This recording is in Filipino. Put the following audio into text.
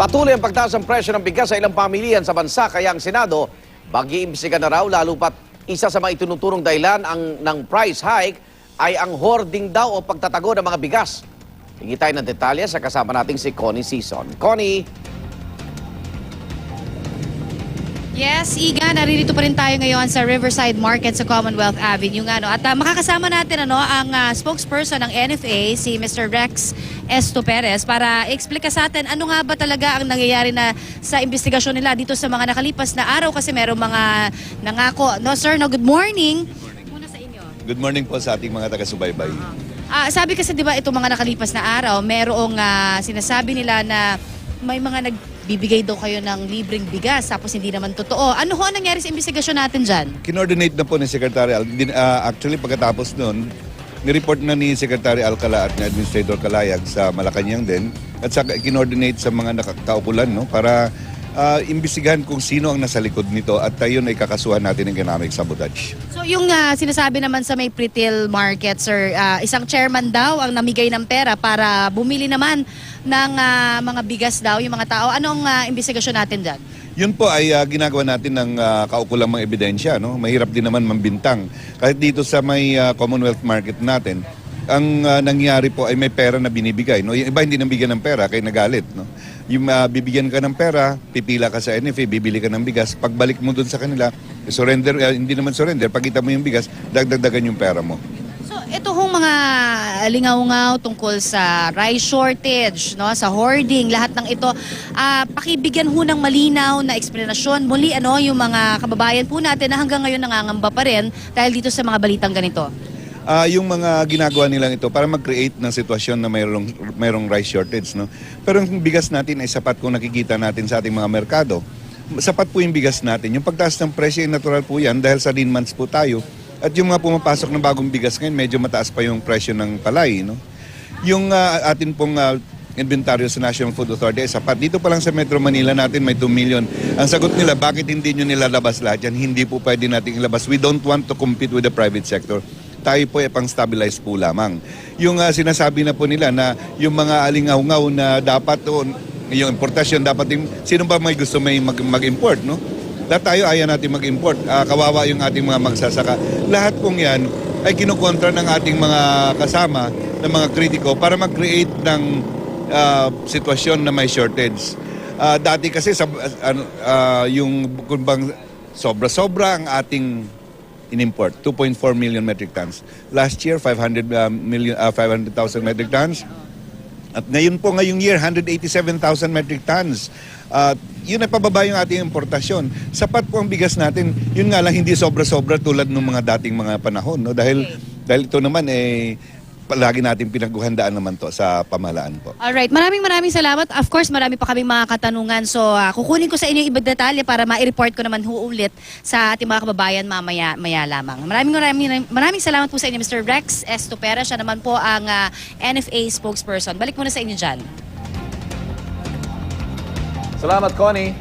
Patuloy ang pagtaas ng presyo ng bigas sa ilang pamilyan sa bansa kaya ang Senado mag-iimbestiga na raw lalo pat isa sa mga itunuturong dahilan ng price hike ay ang hoarding daw o pagtatago ng mga bigas. Hingi tayo ng detalye sa kasama nating si Connie Sison. Connie. Yes, Iga, naririto pa rin tayo ngayon sa Riverside Market sa Commonwealth Avenue. At makakasama natin ang spokesperson ng NFA, si Mr. Rex Esto Perez, para explica sa atin ano nga ba talaga ang nangyayari na sa investigasyon nila dito sa mga nakalipas na araw kasi merong mga nangako. No, sir, no, good morning. Muna sa inyo. Good morning po sa ating mga taga-subaybay. Sabi kasi 'di ba itong mga nakalipas na araw, merong sinasabi nila na may mga nagbibigay daw kayo ng libreng bigas tapos hindi naman totoo. Ano ho ang nangyari sa investigasyon natin dyan? Kinordinate na po ni Secretary Al. Actually, pagkatapos nun, nireport na ni Secretary Alcala at ni Administrator Calayag sa Malacanang din at sa kinordinate sa mga nakakaukulan para imbestigahan kung sino ang nasa likod nito at yun ay kakasuhan natin ng economic sabotage. So yung sinasabi naman sa may retail market, sir, isang chairman daw ang namigay ng pera para bumili naman ng mga bigas daw, yung mga tao. Anong investigasyon natin dyan? Yun po ay ginagawa natin ng kaukulang mga ebidensya. No? Mahirap din naman mambintang. Kahit dito sa may Commonwealth Market natin, ang nangyari po ay may pera na binibigay. No? Yung iba hindi nabigyan ng pera, kaya nagalit. No? Yung bibigyan ka ng pera, pipila ka sa NFA, bibili ka ng bigas. Pagbalik mo dun sa kanila, surrender, hindi naman surrender, pagkita mo yung bigas, dagdagan yung pera mo. So ito hong mga lingaw-ngaw tungkol sa rice shortage, no, sa hoarding, lahat ng ito, pakibigyan ho ng malinaw na eksplanasyon muli yung mga kababayan po natin na hanggang ngayon nangangamba pa rin dahil dito sa mga balitang ganito. Yung mga ginagawa nilang ito para mag-create ng sitwasyon na mayroong rice shortage. No? Pero yung bigas natin ay sapat kung nakikita natin sa ating mga merkado. Sapat po yung bigas natin. Yung pagtaas ng presyo ay natural po yan dahil sa 10 months po tayo. At yung mga pumapasok ng bagong bigas ngayon, medyo mataas pa yung presyo ng palay. No? Yung atin pong inventaryo sa National Food Authority ay sapat. Dito pa lang sa Metro Manila natin may 2 million. Ang sagot nila, bakit hindi nyo nilalabas lahat yan? Hindi po pwede natin ilabas. We don't want to compete with the private sector. Tayo po ay pang-stabilize po lamang. Yung sinasabi na po nila na yung mga alingaw-ngaw na dapat yung importasyon, dapat yung, sino ba may gusto may mag-import, no? Lahat tayo ayaw natin mag-import. Kawawa yung ating mga magsasaka. Lahat pong yan ay kinukontra ng ating mga kasama, ng mga kritiko para mag-create ng sitwasyon na may shortage. Dati kasi yung kung bang sobra-sobra ang ating in-import, 2.4 million metric tons. Last year, 500,000 metric tons. At ngayon po, ngayong year, 187,000 metric tons. Yun ay pababa yung ating importasyon. Sapat po ang bigas natin. Yun nga lang, hindi sobra-sobra tulad ng mga dating mga panahon. No? Dahil ito naman, palagi natin pinaghuhandaan naman to sa pamahalaan po. Alright, maraming salamat. Of course, marami pa kaming mga katanungan. So, kukunin ko sa inyo yung ibang detalye para ma-report ko naman ulit sa ating mga kababayan maya lamang. Maraming salamat po sa inyo, Mr. Rex Esto Perez. Siya naman po ang NFA spokesperson. Balik muna sa inyo dyan. Salamat, Connie.